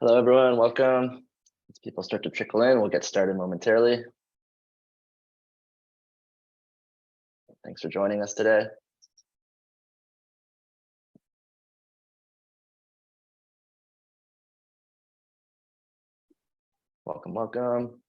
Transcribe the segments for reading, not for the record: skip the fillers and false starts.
Hello, everyone. Welcome. As people start to trickle in, we'll get started momentarily. Thanks for joining us today. Welcome, welcome.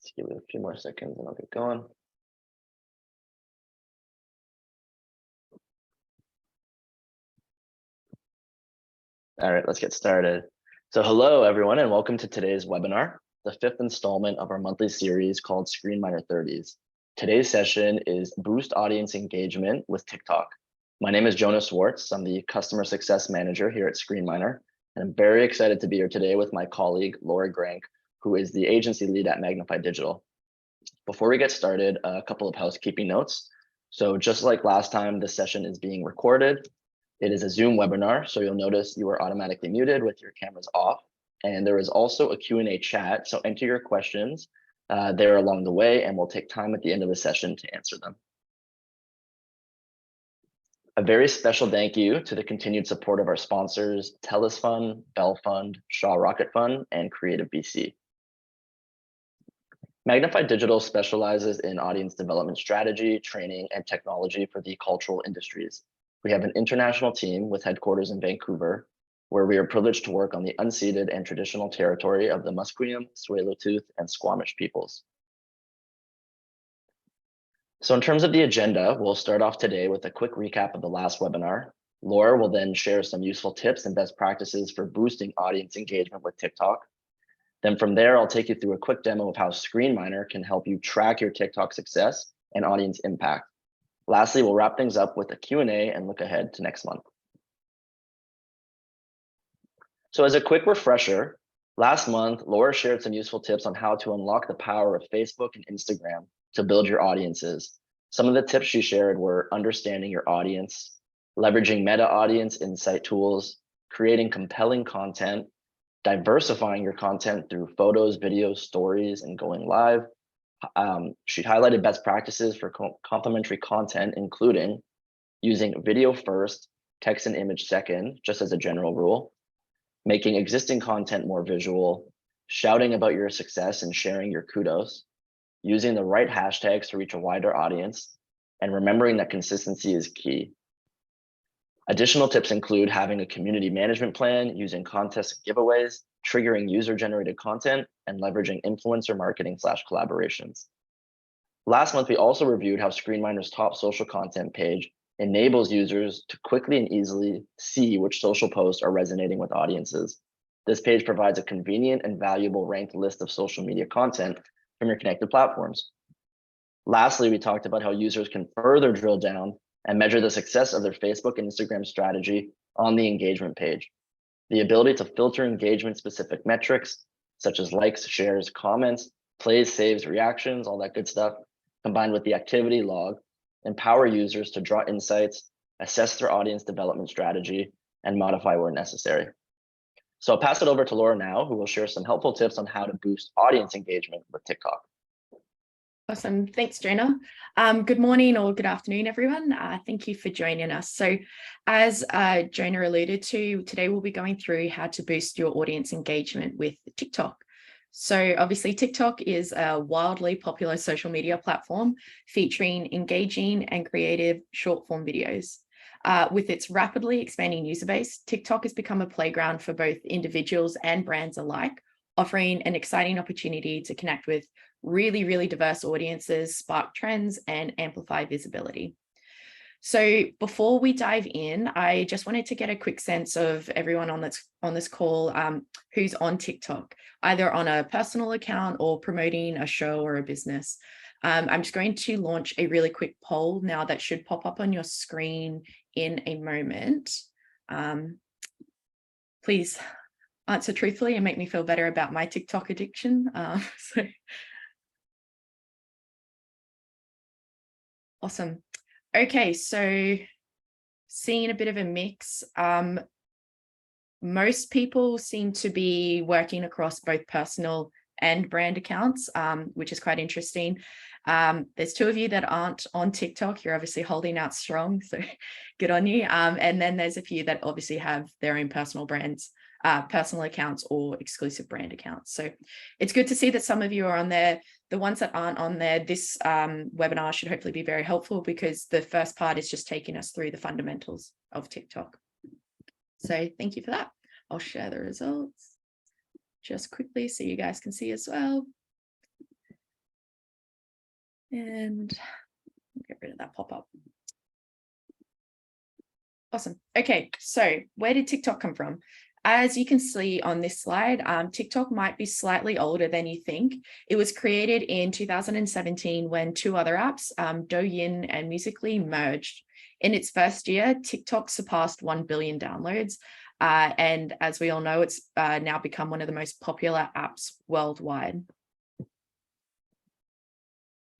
Let's give it a few more seconds and I'll get going. All right, let's get started. So hello, everyone, and welcome to today's webinar, the fifth installment of our monthly series called ScreenMiner 30s. Today's session is Boost Audience Engagement with TikTok. My name is Jonas Swartz. I'm the Customer Success Manager here at ScreenMiner, and I'm very excited to be here today with my colleague, Laura Grank, who is the agency lead at Magnify Digital. Before we get started, a couple of housekeeping notes. So just like last time, this session is being recorded. It is a Zoom webinar, so you'll notice you are automatically muted with your cameras off. And there is also a Q&A chat, so enter your questions there along the way, and we'll take time at the end of the session to answer them. A very special thank you to the continued support of our sponsors, TELUS Fund, Bell Fund, Shaw Rocket Fund, and Creative BC. Magnify Digital specializes in audience development strategy, training, and technology for the cultural industries. We have an international team with headquarters in Vancouver, where we are privileged to work on the unceded and traditional territory of the Musqueam, Tsleil-Waututh, and Squamish peoples. So in terms of the agenda, we'll start off today with a quick recap of the last webinar. Laura will then share some useful tips and best practices for boosting audience engagement with TikTok. Then from there, I'll take you through a quick demo of how ScreenMiner can help you track your TikTok success and audience impact. Lastly, we'll wrap things up with a Q&A and look ahead to next month. So as a quick refresher, last month, Laura shared some useful tips on how to unlock the power of Facebook and Instagram to build your audiences. Some of the tips she shared were understanding your audience, leveraging meta audience insight tools, creating compelling content, diversifying your content through photos, videos, stories, and going live. She highlighted best practices for complementary content, including using video first, text and image second, just as a general rule, making existing content more visual, shouting about your success and sharing your kudos, using the right hashtags to reach a wider audience, and remembering that consistency is key. Additional tips include having a community management plan, using contests and giveaways, triggering user-generated content, and leveraging influencer marketing / collaborations. Last month, we also reviewed how ScreenMiner's top social content page enables users to quickly and easily see which social posts are resonating with audiences. This page provides a convenient and valuable ranked list of social media content from your connected platforms. Lastly, we talked about how users can further drill down and measure the success of their Facebook and Instagram strategy on the engagement page. The ability to filter engagement-specific metrics, such as likes, shares, comments, plays, saves, reactions, all that good stuff, combined with the activity log, empower users to draw insights, assess their audience development strategy, and modify where necessary. So I'll pass it over to Laura now, who will share some helpful tips on how to boost audience engagement with TikTok. Awesome. Thanks, Jonah. Good morning or good afternoon, everyone. Thank you for joining us. So as Jonah alluded to, today we'll be going through how to boost your audience engagement with TikTok. So obviously TikTok is a wildly popular social media platform featuring engaging and creative short form videos. With its rapidly expanding user base, TikTok has become a playground for both individuals and brands alike, offering an exciting opportunity to connect with really diverse audiences, spark trends, and amplify visibility. So before we dive in, I just wanted to get a quick sense of everyone on this call who's on TikTok, either on a personal account or promoting a show or a business. I'm just going to launch a really quick poll now that should pop up on your screen in a moment. Please answer truthfully and make me feel better about my TikTok addiction. Awesome. Okay, so seeing a bit of a mix. most people seem to be working across both personal and brand accounts, which is quite interesting. There's 2 of you that aren't on TikTok. You're obviously holding out strong, so good on you. And then there's a few that obviously have their own personal brands, personal accounts or exclusive brand accounts. So it's good to see that some of you are on there. The ones that aren't on there, this webinar should hopefully be very helpful, because the first part is just taking us through the fundamentals of TikTok. So thank you for that. I'll share the results just quickly so you guys can see as well. And get rid of that pop-up. Awesome. Okay, so where did TikTok come from? As you can see on this slide, TikTok might be slightly older than you think. It was created in 2017 when 2 other apps, Douyin and Musical.ly, merged. In its first year, TikTok surpassed 1 billion downloads. And as we all know, it's now become one of the most popular apps worldwide.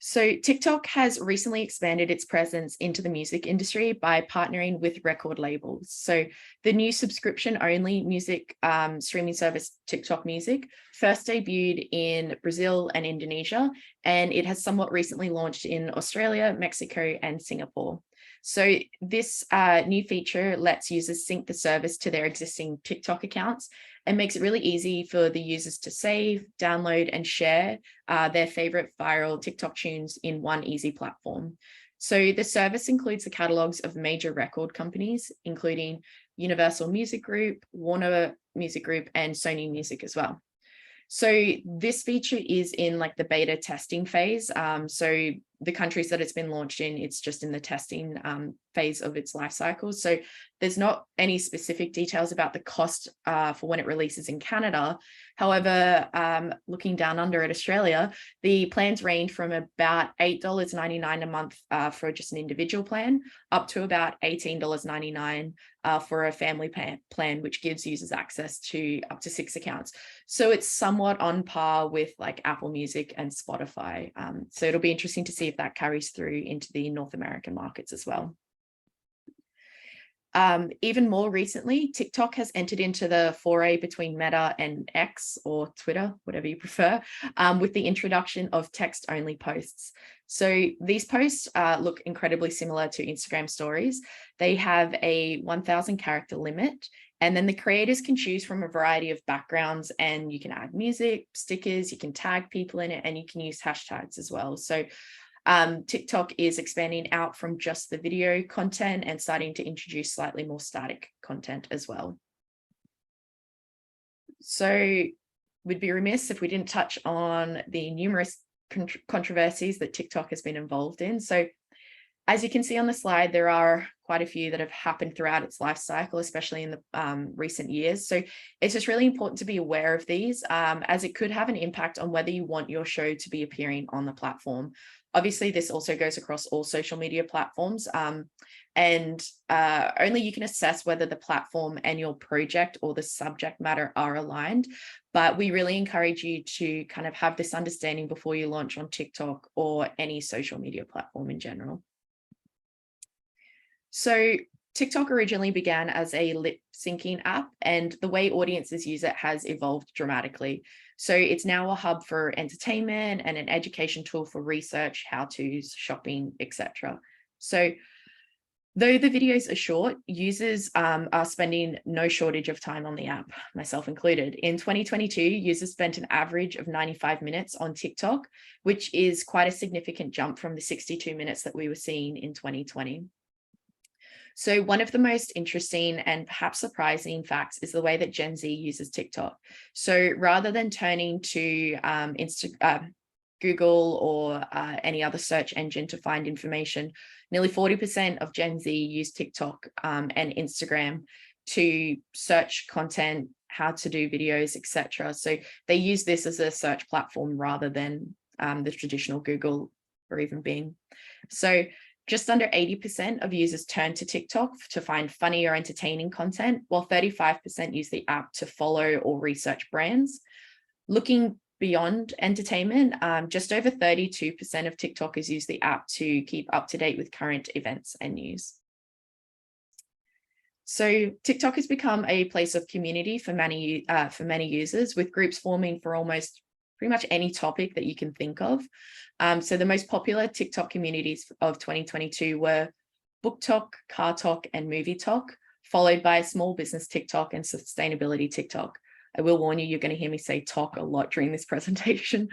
So TikTok has recently expanded its presence into the music industry by partnering with record labels. So the new subscription-only music streaming service, TikTok Music, first debuted in Brazil and Indonesia, and it has somewhat recently launched in Australia, Mexico, and Singapore. So this new feature lets users sync the service to their existing TikTok accounts and makes it really easy for the users to save, download, and share their favorite viral TikTok tunes in one easy platform. So the service includes the catalogs of major record companies, including Universal Music Group, Warner Music Group, and Sony Music as well. So this feature is in like the beta testing phase. So the countries that it's been launched in, it's just in the testing phase of its life cycle. So there's not any specific details about the cost for when it releases in Canada. However, looking down under at Australia, the plans range from about $8.99 a month for just an individual plan, up to about $18.99 for a family plan, which gives users access to up to 6 accounts. So it's somewhat on par with like Apple Music and Spotify. So it'll be interesting to see if that carries through into the North American markets as well. Even more recently, TikTok has entered into the foray between Meta and X, or Twitter, whatever you prefer, with the introduction of text-only posts. So these posts look incredibly similar to Instagram stories. They have a 1,000 character limit, and then the creators can choose from a variety of backgrounds, and you can add music, stickers, you can tag people in it, and you can use hashtags as well. So TikTok is expanding out from just the video content and starting to introduce slightly more static content as well. So we'd be remiss if we didn't touch on the numerous controversies that TikTok has been involved in. So as you can see on the slide, there are quite a few that have happened throughout its life cycle, especially in the recent years. So it's just really important to be aware of these, as it could have an impact on whether you want your show to be appearing on the platform. Obviously, this also goes across all social media platforms, and only you can assess whether the platform and your project or the subject matter are aligned. But we really encourage you to kind of have this understanding before you launch on TikTok or any social media platform in general. So TikTok originally began as a lip syncing app, and the way audiences use it has evolved dramatically. So it's now a hub for entertainment and an education tool for research, how-tos, shopping, etc. So though the videos are short, users are spending no shortage of time on the app, myself included. In 2022, users spent an average of 95 minutes on TikTok, which is quite a significant jump from the 62 minutes that we were seeing in 2020. So one of the most interesting and perhaps surprising facts is the way that Gen Z uses TikTok. So rather than turning to Google or any other search engine to find information, nearly 40% of Gen Z use TikTok and Instagram to search content, how to do videos, etc. So they use this as a search platform rather than the traditional Google or even Bing. So just under 80% of users turn to TikTok to find funny or entertaining content, while 35% use the app to follow or research brands. Looking beyond entertainment, just over 32% of TikTokers use the app to keep up to date with current events and news. So TikTok has become a place of community for many users, with groups forming for almost pretty much any topic that you can think of. So the most popular TikTok communities of 2022 were book talk, car talk, and movie talk, followed by small business TikTok and sustainability TikTok. I will warn you, you're going to hear me say talk a lot during this presentation.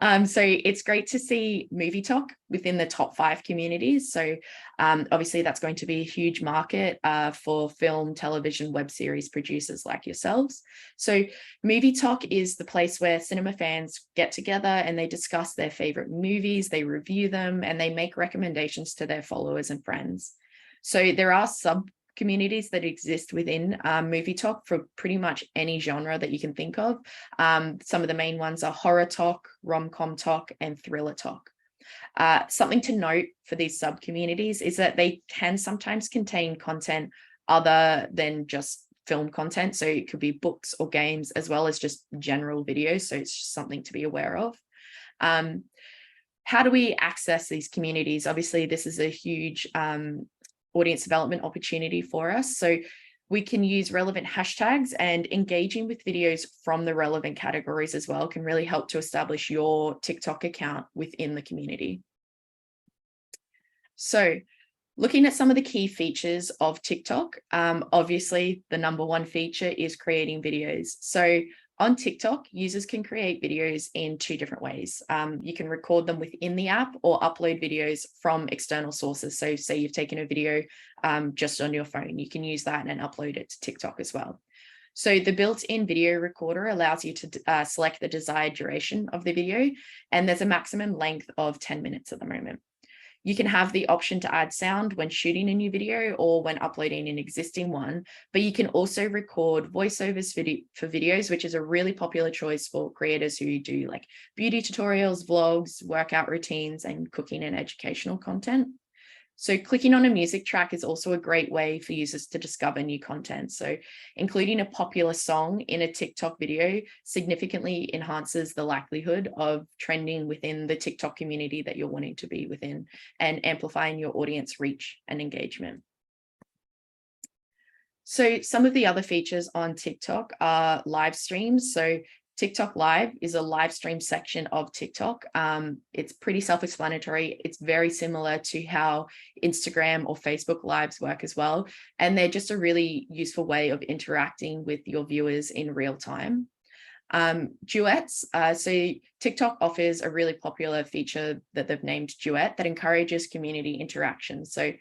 So it's great to see movie talk within the top 5 communities. So obviously that's going to be a huge market for film, television, web series producers like yourselves. So movie talk is the place where cinema fans get together and they discuss their favorite movies, they review them, and they make recommendations to their followers and friends. So there are communities that exist within movie talk for pretty much any genre that you can think of. Some of the main ones are horror talk, rom-com talk, and thriller talk. Something to note for these sub-communities is that they can sometimes contain content other than just film content. So it could be books or games, as well as just general videos. So it's just something to be aware of. How do we access these communities? Obviously, this is a huge audience development opportunity for us. So we can use relevant hashtags, and engaging with videos from the relevant categories as well can really help to establish your TikTok account within the community. So looking at some of the key features of TikTok, obviously the #1 feature is creating videos. So on TikTok, users can create videos in 2 different ways. You can record them within the app or upload videos from external sources. So say you've taken a video just on your phone, you can use that and upload it to TikTok as well. So the built-in video recorder allows you to select the desired duration of the video, and there's a maximum length of 10 minutes at the moment. You can have the option to add sound when shooting a new video or when uploading an existing one, but you can also record voiceovers for videos, which is a really popular choice for creators who do like beauty tutorials, vlogs, workout routines, and cooking and educational content. So clicking on a music track is also a great way for users to discover new content. So including a popular song in a TikTok video significantly enhances the likelihood of trending within the TikTok community that you're wanting to be within, and amplifying your audience reach and engagement. So some of the other features on TikTok are live streams. So TikTok Live is a live stream section of TikTok. It's pretty self-explanatory. It's very similar to how Instagram or Facebook Lives work as well. And they're just a really useful way of interacting with your viewers in real time. Duets. So TikTok offers a really popular feature that they've named Duet that encourages community interaction. So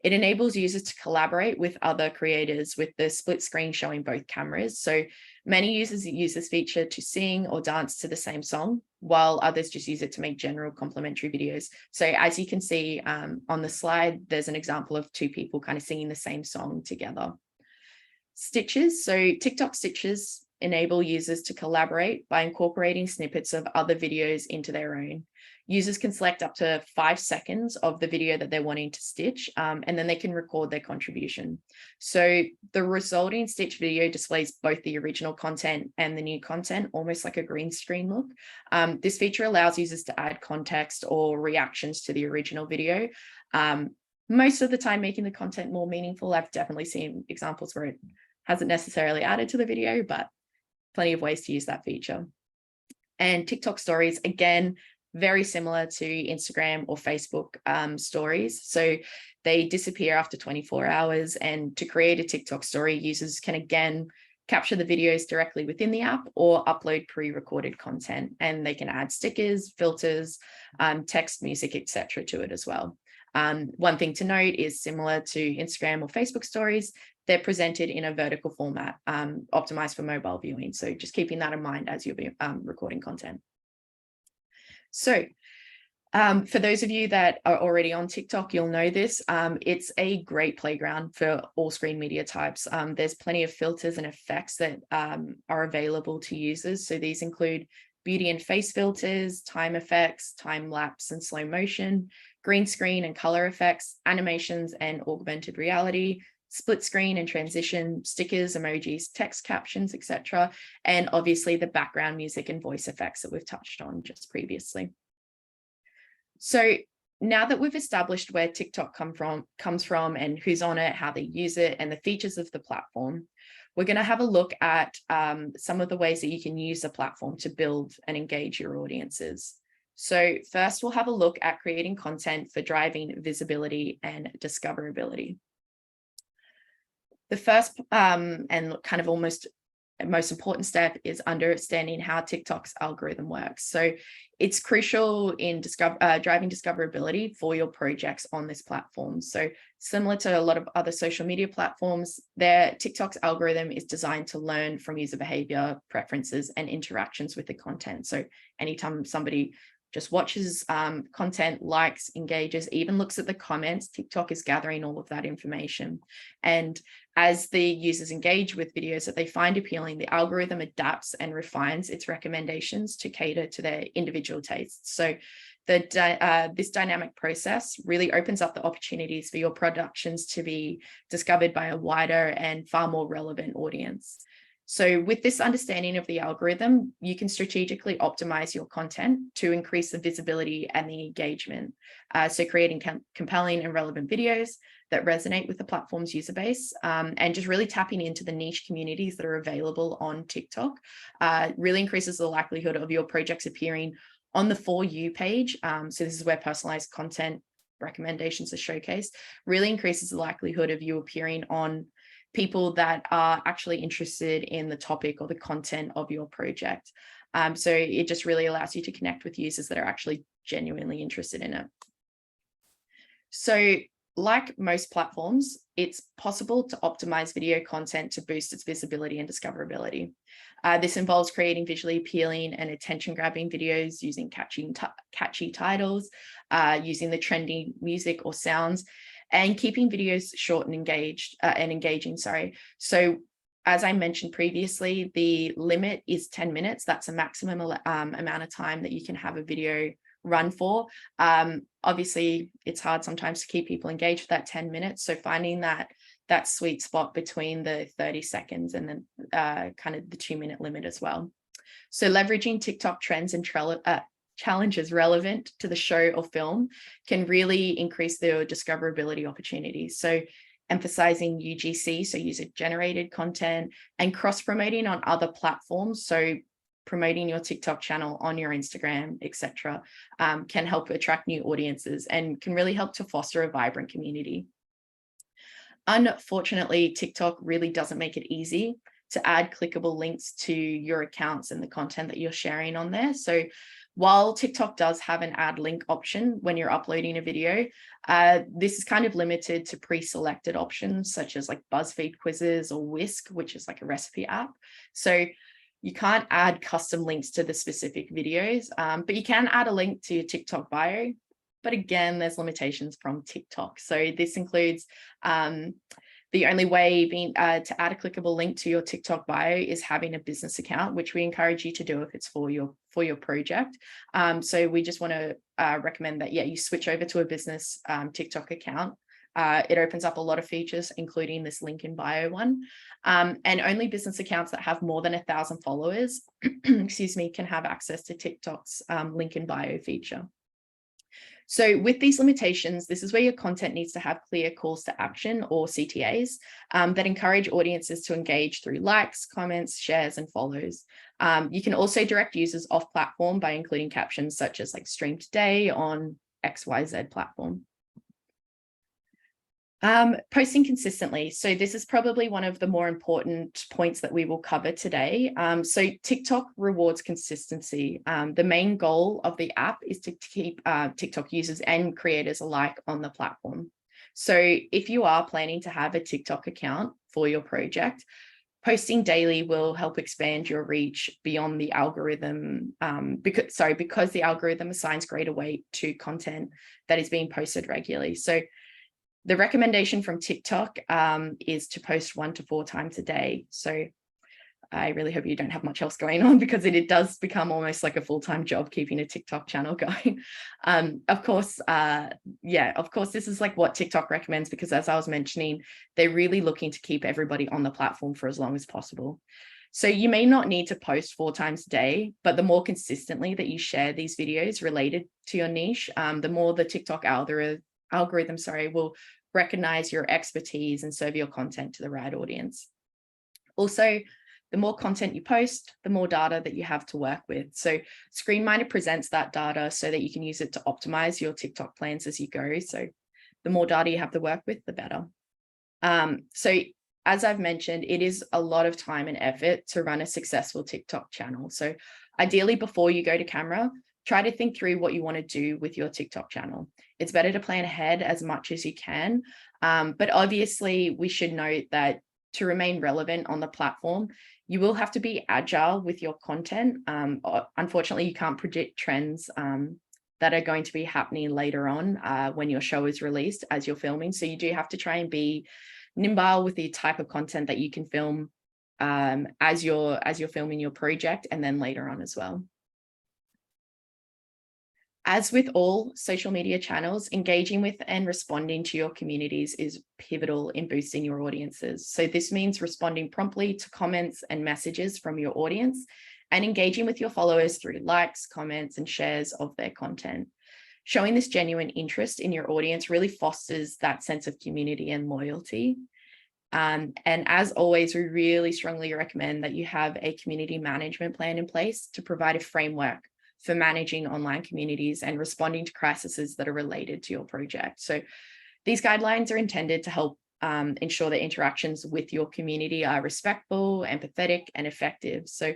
it enables users to collaborate with other creators with the split screen showing both cameras. So many users use this feature to sing or dance to the same song, while others just use it to make general complementary videos. So as you can see on the slide, there's an example of 2 people kind of singing the same song together. Stitches. So TikTok Stitches enable users to collaborate by incorporating snippets of other videos into their own. Users can select up to 5 seconds of the video that they're wanting to stitch, and then they can record their contribution. So the resulting stitch video displays both the original content and the new content, almost like a green screen look. This feature allows users to add context or reactions to the original video. Most of the time making the content more meaningful. I've definitely seen examples where it hasn't necessarily added to the video, but plenty of ways to use that feature. And TikTok stories, again, very similar to Instagram or Facebook stories. So they disappear after 24 hours. And to create a TikTok story, users can again capture the videos directly within the app or upload pre-recorded content. And they can add stickers, filters, text, music, etc. to it as well. One thing to note is similar to Instagram or Facebook stories, they're presented in a vertical format, optimized for mobile viewing. So just keeping that in mind as you'll be recording content. So for those of you that are already on TikTok, you'll know this. It's a great playground for all screen media types. There's plenty of filters and effects that are available to users. So these include beauty and face filters, time effects, time lapse and slow motion, green screen and color effects, animations and augmented reality, split screen and transition, stickers, emojis, text captions, etc. And obviously the background music and voice effects that we've touched on just previously. So now that we've established where TikTok comes from and who's on it, how they use it, and the features of the platform, we're going to have a look at some of the ways that you can use the platform to build and engage your audiences. So first, we'll have a look at creating content for driving visibility and discoverability. The first and kind of almost most important step is understanding how TikTok's algorithm works. So it's crucial in driving discoverability for your projects on this platform. So similar to a lot of other social media platforms, TikTok's algorithm is designed to learn from user behavior, preferences, and interactions with the content. So anytime somebody just watches content, likes, engages, even looks at the comments, TikTok is gathering all of that information. And as the users engage with videos that they find appealing, the algorithm adapts and refines its recommendations to cater to their individual tastes. So this dynamic process really opens up the opportunities for your productions to be discovered by a wider and far more relevant audience. So with this understanding of the algorithm, you can strategically optimize your content to increase the visibility and the engagement. So creating compelling and relevant videos that resonate with the platform's user base, and just really tapping into the niche communities that are available on TikTok really increases the likelihood of your projects appearing on the For You page. So this is where personalized content recommendations are showcased, really increases the likelihood of you appearing on people that are actually interested in the topic or the content of your project. So it just really allows you to connect with users that are actually genuinely interested in it. So like most platforms, it's possible to optimize video content to boost its visibility and discoverability. This involves creating visually appealing and attention-grabbing videos using catchy titles, using the trendy music or sounds, and keeping videos short and engaging. So as I mentioned previously, the limit is 10 minutes. That's a maximum amount of time that you can have a video run for. Obviously, it's hard sometimes to keep people engaged for that 10 minutes. So finding that sweet spot between the 30 seconds and then kind of the 2-minute limit as well. So leveraging TikTok trends and challenges relevant to the show or film can really increase their discoverability opportunities. So emphasizing UGC, so user-generated content, and cross-promoting on other platforms. So promoting your TikTok channel on your Instagram, etc., can help attract new audiences and can really help to foster a vibrant community. Unfortunately, TikTok really doesn't make it easy to add clickable links to your accounts and the content that you're sharing on there. So while TikTok does have an add link option when you're uploading a video, this is kind of limited to pre-selected options such as like BuzzFeed quizzes or Whisk, which is like a recipe app. So you can't add custom links to the specific videos, but you can add a link to your TikTok bio. But again, there's limitations from TikTok. So this includes the only way to add a clickable link to your TikTok bio is having a business account, which we encourage you to do if it's for your project. So we just want to recommend that, you switch over to a business TikTok account. It opens up a lot of features, including this link in bio one. And only business accounts that have more than 1,000 followers, excuse me, can have access to TikTok's link in bio feature. So with these limitations, this is where your content needs to have clear calls to action or CTAs that encourage audiences to engage through likes, comments, shares, and follows. You can also direct users off platform by including captions such as like stream today on XYZ platform. Posting consistently. So this is probably one of the more important points that we will cover today. So TikTok rewards consistency. The main goal of the app is to keep TikTok users and creators alike on the platform. So if you are planning to have a TikTok account for your project, posting daily will help expand your reach beyond the algorithm, because the algorithm assigns greater weight to content that is being posted regularly. So the recommendation from TikTok is to post 1 to 4 times a day. So I really hope you don't have much else going on, because it does become almost like a full-time job keeping a TikTok channel going. Of course, this is like what TikTok recommends, because as I was mentioning, they're really looking to keep everybody on the platform for as long as possible. So you may not need to post 4 times a day, but the more consistently that you share these videos related to your niche, the more the TikTok algorithm will recognize your expertise and serve your content to the right audience. Also, the more content you post, the more data that you have to work with. So ScreenMiner presents that data so that you can use it to optimize your TikTok plans as you go. So the more data you have to work with, the better. So as I've mentioned, it is a lot of time and effort to run a successful TikTok channel. So ideally, before you go to camera, try to think through what you want to do with your TikTok channel. It's better to plan ahead as much as you can. But obviously, we should note that to remain relevant on the platform, you will have to be agile with your content. Unfortunately, you can't predict trends that are going to be happening later on when your show is released as you're filming. So you do have to try and be nimble with the type of content that you can film as you're filming your project, and then later on as well. As with all social media channels, engaging with and responding to your communities is pivotal in boosting your audiences. So this means responding promptly to comments and messages from your audience and engaging with your followers through likes, comments, and shares of their content. Showing this genuine interest in your audience really fosters that sense of community and loyalty. And as always, we really strongly recommend that you have a community management plan in place to provide a framework for managing online communities and responding to crises that are related to your project. So these guidelines are intended to help ensure that interactions with your community are respectful, empathetic, and effective. So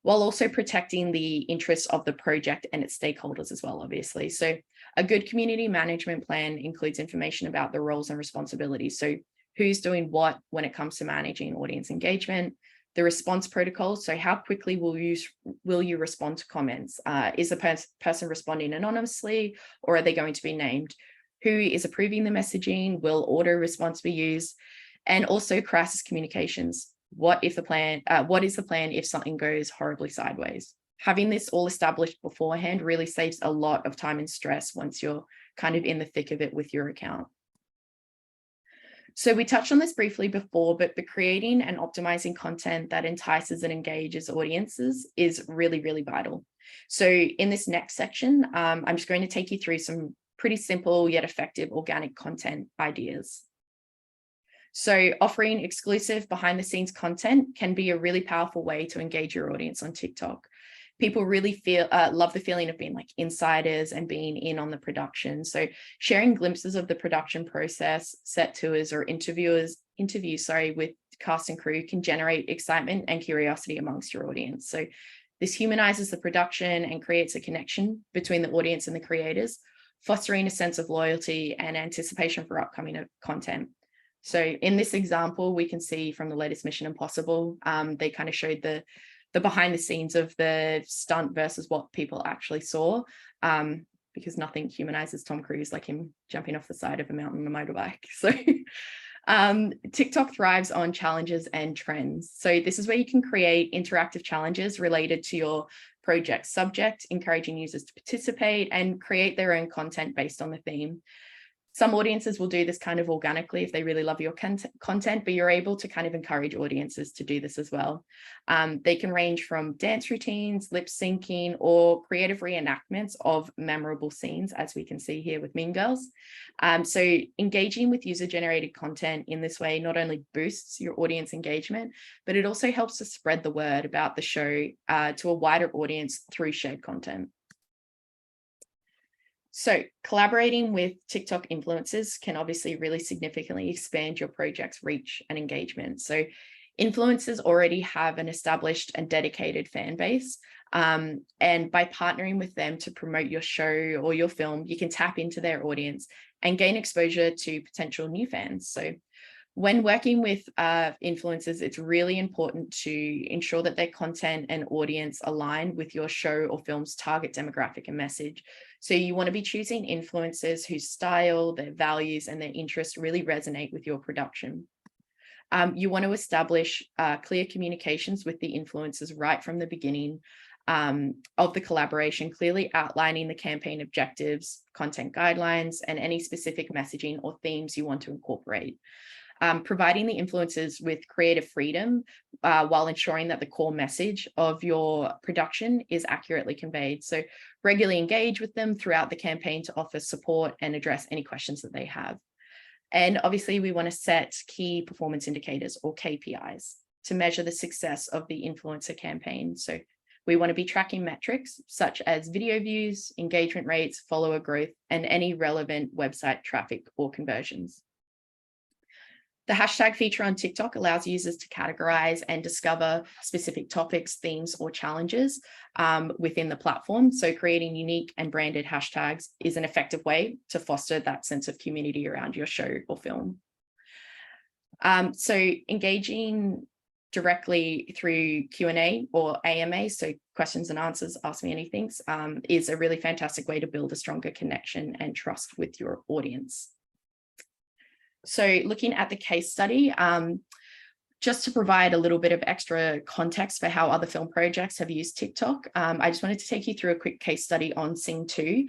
while also protecting the interests of the project and its stakeholders as well, obviously. So a good community management plan includes information about the roles and responsibilities. So who's doing what when it comes to managing audience engagement, the response protocol. So how quickly will you respond to comments? Is the person responding anonymously, or are they going to be named? Who is approving the messaging? Will auto response be used? And also crisis communications. What is the plan if something goes horribly sideways? Having this all established beforehand really saves a lot of time and stress once you're kind of in the thick of it with your account. So we touched on this briefly before, but creating and optimizing content that entices and engages audiences is really, really vital. So in this next section, I'm just going to take you through some pretty simple yet effective organic content ideas. So offering exclusive behind the scenes content can be a really powerful way to engage your audience on TikTok. People really love the feeling of being like insiders and being in on the production. So sharing glimpses of the production process, set tours, or interviews with cast and crew can generate excitement and curiosity amongst your audience. So this humanizes the production and creates a connection between the audience and the creators, fostering a sense of loyalty and anticipation for upcoming content. So in this example, we can see from the latest Mission Impossible, they kind of showed the behind the scenes of the stunt versus what people actually saw, because nothing humanizes Tom Cruise like him jumping off the side of a mountain on a motorbike. So TikTok thrives on challenges and trends. So this is where you can create interactive challenges related to your project subject, encouraging users to participate and create their own content based on the theme. Some audiences will do this kind of organically if they really love your content, but you're able to kind of encourage audiences to do this as well. They can range from dance routines, lip syncing, or creative reenactments of memorable scenes, as we can see here with Mean Girls. So engaging with user-generated content in this way not only boosts your audience engagement, but it also helps to spread the word about the show to a wider audience through shared content. So collaborating with TikTok influencers can obviously really significantly expand your project's reach and engagement. So influencers already have an established and dedicated fan base. And by partnering with them to promote your show or your film, you can tap into their audience and gain exposure to potential new fans. So when working with influencers, it's really important to ensure that their content and audience align with your show or film's target demographic and message. So you want to be choosing influencers whose style, their values, and their interests really resonate with your production. You want to establish clear communications with the influencers right from the beginning of the collaboration, clearly outlining the campaign objectives, content guidelines, and any specific messaging or themes you want to incorporate. providing the influencers with creative freedom while ensuring that the core message of your production is accurately conveyed. So regularly engage with them throughout the campaign to offer support and address any questions that they have. And obviously, we want to set key performance indicators or KPIs to measure the success of the influencer campaign. So we want to be tracking metrics such as video views, engagement rates, follower growth, and any relevant website traffic or conversions. The hashtag feature on TikTok allows users to categorize and discover specific topics, themes, or challenges within the platform. So creating unique and branded hashtags is an effective way to foster that sense of community around your show or film. So engaging directly through Q&A or AMA, so questions and answers, ask me anything, is a really fantastic way to build a stronger connection and trust with your audience. So looking at the case study, just to provide a little bit of extra context for how other film projects have used TikTok, I just wanted to take you through a quick case study on Sing 2.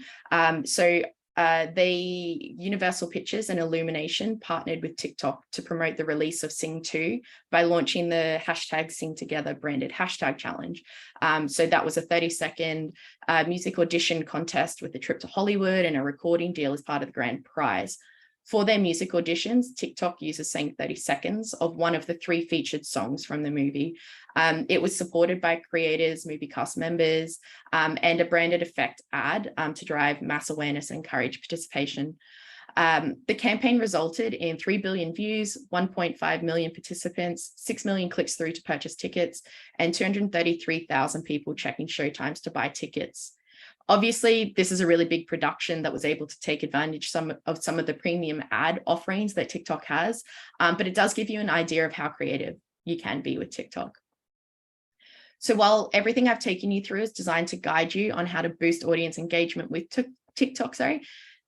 Universal Pictures and Illumination partnered with TikTok to promote the release of Sing 2 by launching the hashtag Sing Together branded hashtag challenge. So that was a 30-second music audition contest with a trip to Hollywood and a recording deal as part of the grand prize. For their music auditions, TikTok users sang 30 seconds of one of the 3 featured songs from the movie. It was supported by creators, movie cast members, and a branded effect ad to drive mass awareness and encourage participation. The campaign resulted in 3 billion views, 1.5 million participants, 6 million clicks through to purchase tickets, and 233,000 people checking showtimes to buy tickets. Obviously, this is a really big production that was able to take advantage of some of the premium ad offerings that TikTok has, but it does give you an idea of how creative you can be with TikTok. So while everything I've taken you through is designed to guide you on how to boost audience engagement with TikTok,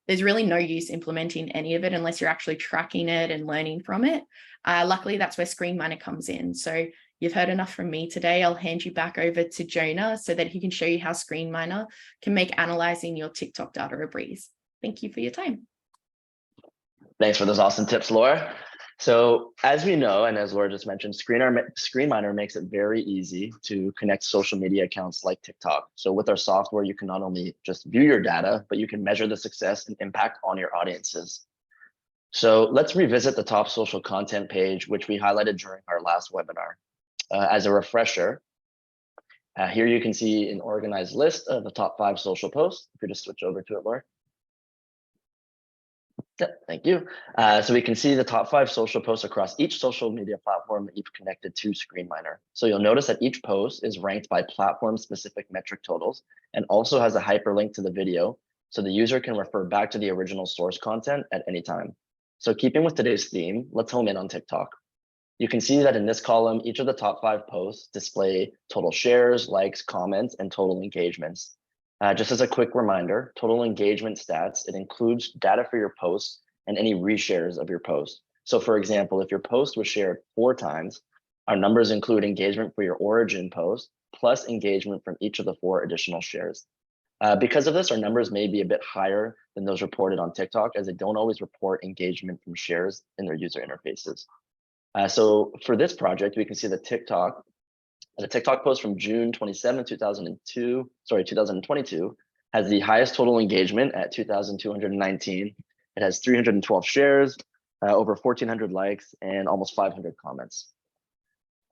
there's really no use implementing any of it unless you're actually tracking it and learning from it. Luckily, that's where ScreenMiner comes in. So you've heard enough from me today. I'll hand you back over to Jonah so that he can show you how ScreenMiner can make analyzing your TikTok data a breeze. Thank you for your time. Thanks for those awesome tips, Laura. So as we know, and as Laura just mentioned, ScreenMiner makes it very easy to connect social media accounts like TikTok. So with our software, you can not only just view your data, but you can measure the success and impact on your audiences. So let's revisit the top social content page, which we highlighted during our last webinar. As a refresher, here you can see an organized list of the top 5 social posts. If you just switch over to it, Laura. Yeah, thank you. So we can see the top 5 social posts across each social media platform that you've connected to ScreenMiner. So you'll notice that each post is ranked by platform-specific metric totals and also has a hyperlink to the video, so the user can refer back to the original source content at any time. So keeping with today's theme, let's home in on TikTok. You can see that in this column, each of the top 5 posts display total shares, likes, comments, and total engagements. Just as a quick reminder, total engagement stats, it includes data for your posts and any reshares of your post. So for example, if your post was shared 4 times, our numbers include engagement for your origin post, plus engagement from each of the 4 additional shares. Because of this, our numbers may be a bit higher than those reported on TikTok, as they don't always report engagement from shares in their user interfaces. So for this project, we can see the TikTok post from June 27, 2022 has the highest total engagement at 2,219. It has 312 shares, over 1,400 likes, and almost 500 comments.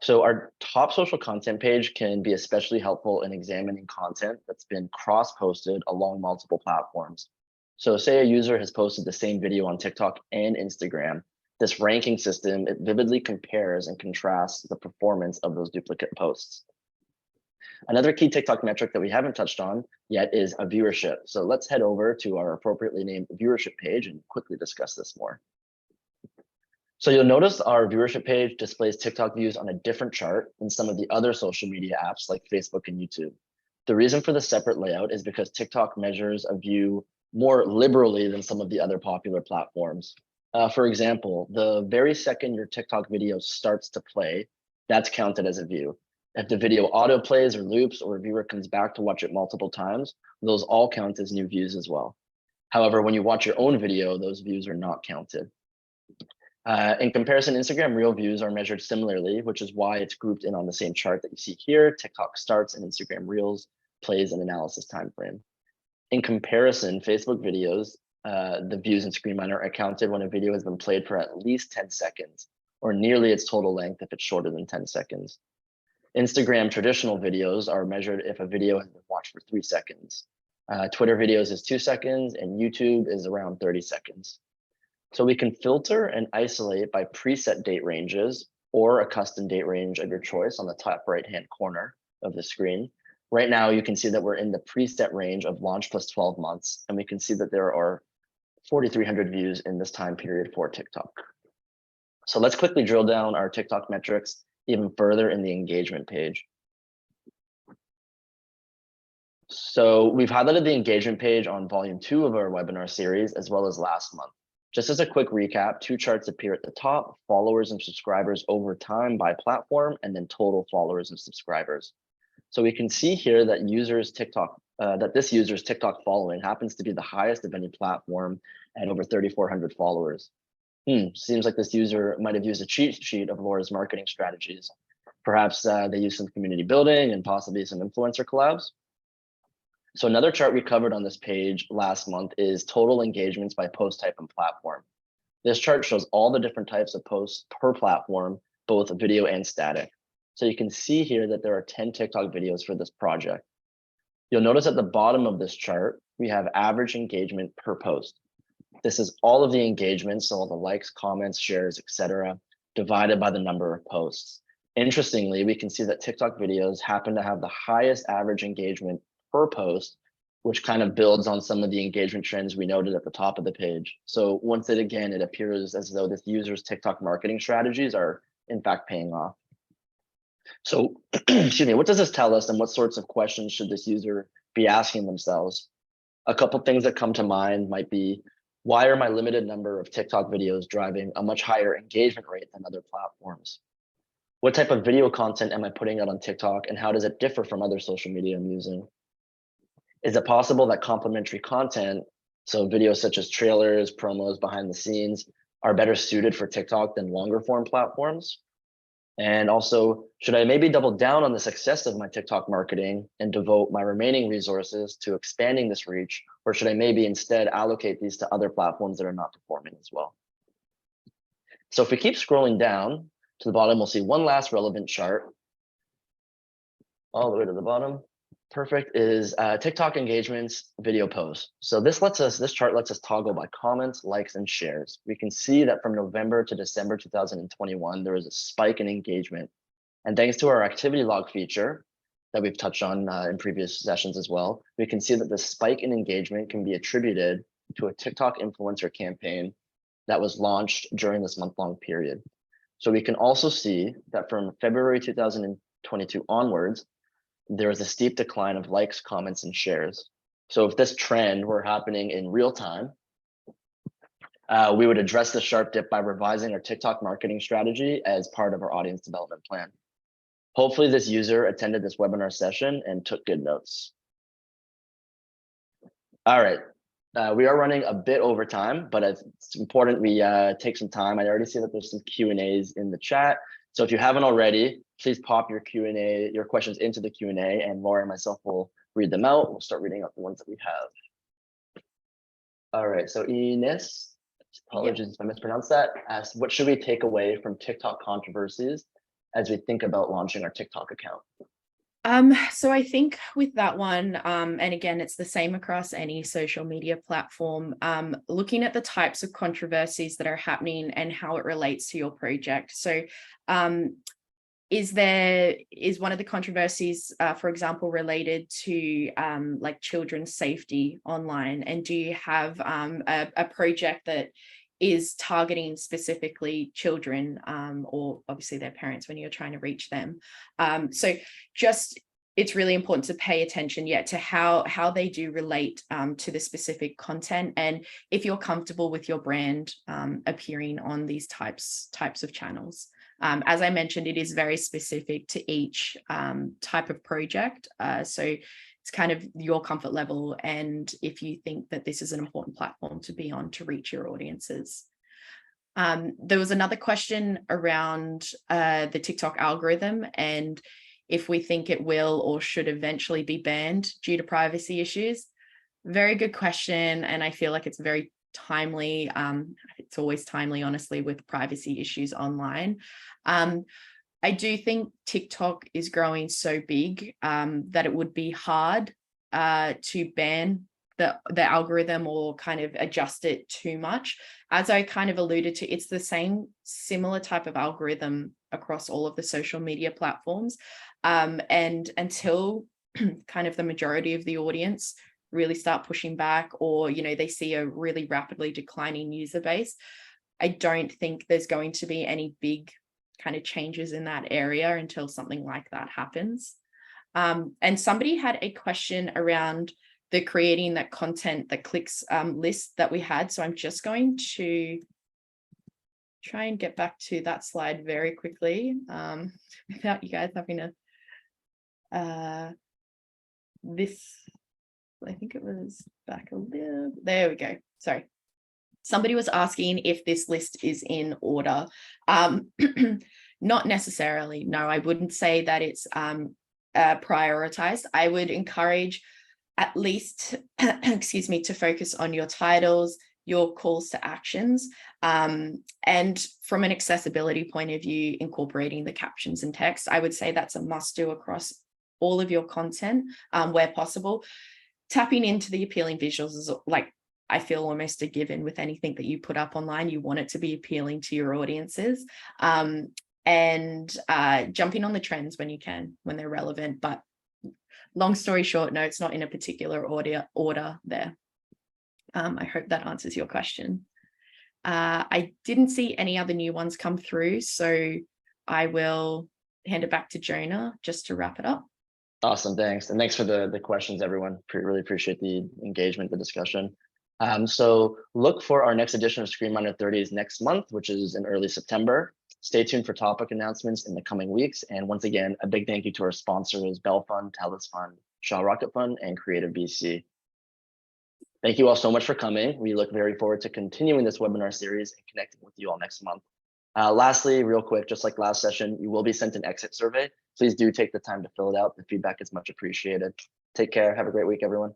So our top social content page can be especially helpful in examining content that's been cross-posted along multiple platforms. So say a user has posted the same video on TikTok and Instagram. This ranking system, it vividly compares and contrasts the performance of those duplicate posts. Another key TikTok metric that we haven't touched on yet is a viewership. So let's head over to our appropriately named viewership page and quickly discuss this more. So you'll notice our viewership page displays TikTok views on a different chart than some of the other social media apps like Facebook and YouTube. The reason for the separate layout is because TikTok measures a view more liberally than some of the other popular platforms. For example, the very second your TikTok video starts to play, that's counted as a view. If the video auto plays or loops or a viewer comes back to watch it multiple times, those all count as new views as well. However, when you watch your own video, those views are not counted. In comparison, Instagram Reel views are measured similarly, which is why it's grouped in on the same chart that you see here. TikTok starts and Instagram Reels plays an analysis timeframe. In comparison, Facebook videos, the views in ScreenMiner are counted when a video has been played for at least 10 seconds, or nearly its total length if it's shorter than 10 seconds. Instagram traditional videos are measured if a video has been watched for 3 seconds. Twitter videos is 2 seconds, and YouTube is around 30 seconds. So we can filter and isolate by preset date ranges or a custom date range of your choice on the top right-hand corner of the screen. Right now, you can see that we're in the preset range of launch plus 12 months, and we can see that there are 4,300 views in this time period for TikTok. So let's quickly drill down our TikTok metrics even further in the engagement page. So we've highlighted the engagement page on volume 2 of our webinar series, as well as last month. Just as a quick recap, 2 charts appear at the top: followers and subscribers over time by platform, and then total followers and subscribers. So we can see here that this user's TikTok following happens to be the highest of any platform at over 3,400 followers. Seems like this user might have used a cheat sheet of Laura's marketing strategies. Perhaps they used some community building and possibly some influencer collabs. So another chart we covered on this page last month is total engagements by post type and platform. This chart shows all the different types of posts per platform, both video and static. So you can see here that there are 10 TikTok videos for this project. You'll notice at the bottom of this chart, we have average engagement per post. This is all of the engagements, so all the likes, comments, shares, etc., divided by the number of posts. Interestingly, we can see that TikTok videos happen to have the highest average engagement per post, which kind of builds on some of the engagement trends we noted at the top of the page. So once again, it appears as though this user's TikTok marketing strategies are in fact paying off. So, excuse me, what does this tell us, and what sorts of questions should this user be asking themselves? A couple things that come to mind might be, why are my limited number of TikTok videos driving a much higher engagement rate than other platforms? What type of video content am I putting out on TikTok, and how does it differ from other social media I'm using? Is it possible that complementary content, so videos such as trailers, promos, behind the scenes, are better suited for TikTok than longer form platforms? And also, should I maybe double down on the success of my TikTok marketing and devote my remaining resources to expanding this reach, or should I maybe instead allocate these to other platforms that are not performing as well? So if we keep scrolling down to the bottom, we'll see one last relevant chart all the way to the bottom. Perfect, is TikTok engagements, video posts. So this chart lets us toggle by comments, likes, and shares. We can see that from November to December 2021, there was a spike in engagement. And thanks to our activity log feature that we've touched on in previous sessions as well, we can see that the spike in engagement can be attributed to a TikTok influencer campaign that was launched during this month-long period. So we can also see that from February 2022 onwards, there was a steep decline of likes, comments, and shares. So if this trend were happening in real time, we would address the sharp dip by revising our TikTok marketing strategy as part of our audience development plan. Hopefully this user attended this webinar session and took good notes. All right, we are running a bit over time, but it's important we take some time. I already see that there's some Q&As in the chat. So if you haven't already, please pop your your questions into the Q&A, and Laura and myself will read them out. We'll start reading out the ones that we have. All right, so Ines, apologies if I mispronounced that, asked, what should we take away from TikTok controversies as we think about launching our TikTok account? So I think with that one, and again, it's the same across any social media platform, looking at the types of controversies that are happening and how it relates to your project. So is one of the controversies, for example, related to like children's safety online? And do you have a project that is targeting specifically children or obviously their parents when you're trying to reach them? So just, it's really important to pay attention to how they do relate to the specific content, and if you're comfortable with your brand appearing on these types of channels. As I mentioned, it is very specific to each type of project. So it's kind of your comfort level, and if you think that this is an important platform to be on to reach your audiences. There was another question around the TikTok algorithm and if we think it will or should eventually be banned due to privacy issues. Very good question, and I feel like it's very timely. It's always timely, honestly, with privacy issues online. I do think TikTok is growing so big that it would be hard to ban the algorithm or kind of adjust it too much. As I kind of alluded to, it's the same similar type of algorithm across all of the social media platforms. And until kind of the majority of the audience really start pushing back, or, you know, they see a really rapidly declining user base, I don't think there's going to be any big kind of changes in that area until something like that happens. And somebody had a question around the creating that content that clicks list that we had. So I'm just going to try and get back to that slide very quickly without you guys having to I think it was back a little, there we go. Sorry. Somebody was asking if this list is in order. Not necessarily, no, I wouldn't say that it's prioritized. I would encourage at least, excuse me, to focus on your titles, your calls to actions, and from an accessibility point of view, incorporating the captions and text. I would say that's a must do across all of your content where possible. Tapping into the appealing visuals is like, I feel almost a given with anything that you put up online. You want it to be appealing to your audiences, and jumping on the trends when you can, when they're relevant. But long story short, no, it's not in a particular order there. I hope that answers your question. I didn't see any other new ones come through, so I will hand it back to Jonah just to wrap it up. Awesome, thanks. And thanks for the questions, everyone. Really appreciate the engagement, the discussion. So look for our next edition of ScreenMiner 30s next month, which is in early September. Stay tuned for topic announcements in the coming weeks. And once again, a big thank you to our sponsors, Bell Fund, Talus Fund, Shaw Rocket Fund, and Creative BC. Thank you all so much for coming. We look very forward to continuing this webinar series and connecting with you all next month. Lastly, real quick, just like last session, you will be sent an exit survey. Please do take the time to fill it out. The feedback is much appreciated. Take care. Have a great week, everyone.